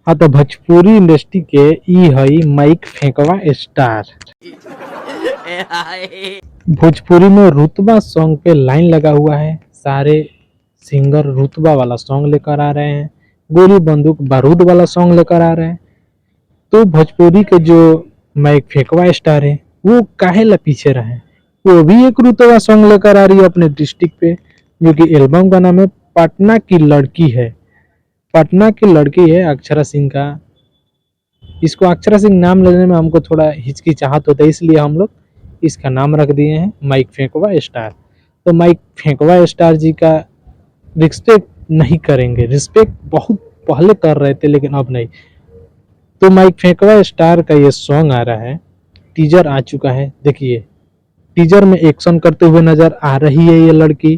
हाँ तो भोजपुरी इंडस्ट्री के ई हई माइक फेंकवा स्टार। भोजपुरी में रुतबा सॉन्ग पे लाइन लगा हुआ है। सारे सिंगर रुतबा वाला सॉन्ग लेकर आ रहे हैं, गोली बंदूक बारूद वाला सॉन्ग लेकर आ रहे हैं। तो भोजपुरी के जो माइक फेंकवा स्टार है वो काहे ला पीछे रहे, वो भी एक रुतबा सॉन्ग लेकर आ रही है अपने डिस्ट्रिक्ट पे, जो कि एल्बम का नाम है पटना की लड़की है। पटना की लड़की है अक्षरा सिंह का। इसको अक्षरा सिंह नाम लेने में हमको थोड़ा हिचकिचाहट होता है, इसलिए हम लोग इसका नाम रख दिए हैं माइक फेंकवा स्टार। तो माइक फेंकवा स्टार जी का रिस्पेक्ट नहीं करेंगे, रिस्पेक्ट बहुत पहले कर रहे थे लेकिन अब नहीं। तो माइक फेंकवा स्टार का ये सॉन्ग आ रहा है, टीजर आ चुका है। देखिए टीजर में एक्शन करते हुए नजर आ रही है ये लड़की,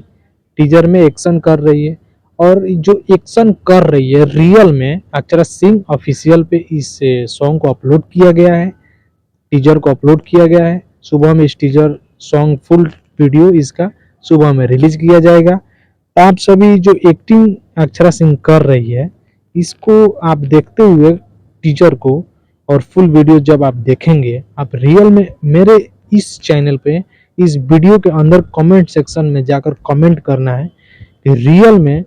टीजर में एक्शन कर रही है। और जो एक्शन कर रही है रियल में अक्षरा सिंह ऑफिशियल पे इस सॉन्ग को अपलोड किया गया है, टीजर को अपलोड किया गया है। सुबह में इस टीजर सॉन्ग फुल वीडियो इसका सुबह में रिलीज किया जाएगा। तो आप सभी जो एक्टिंग अक्षरा सिंह कर रही है इसको आप देखते हुए टीजर को और फुल वीडियो जब आप देखेंगे, आप रियल में मेरे इस चैनल पे इस वीडियो के अंदर कमेंट सेक्शन में जाकर कमेंट करना है कि रियल में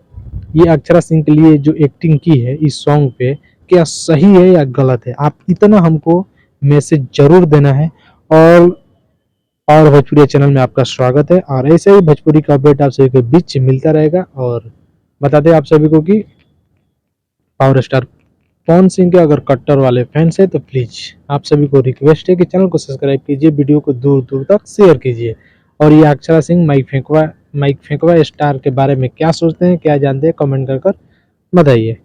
ये अक्षरा सिंह के लिए जो एक्टिंग की है इस सॉन्ग पे क्या सही है या गलत है। आप इतना हमको मैसेज जरूर देना है। और भोजपुरी चैनल में आपका स्वागत है और ऐसे ही भोजपुरी का अपडेट आप सभी के बीच मिलता रहेगा। और बता दें आप सभी को कि पावर स्टार पवन सिंह के अगर कट्टर वाले फैंस है तो प्लीज आप सभी को रिक्वेस्ट है कि चैनल को सब्सक्राइब कीजिए, वीडियो को दूर दूर तक शेयर कीजिए। और ये अक्षरा सिंह माइक फेंकवा स्टार के बारे में क्या सोचते हैं, क्या जानते हैं, कमेंट कर बताइए।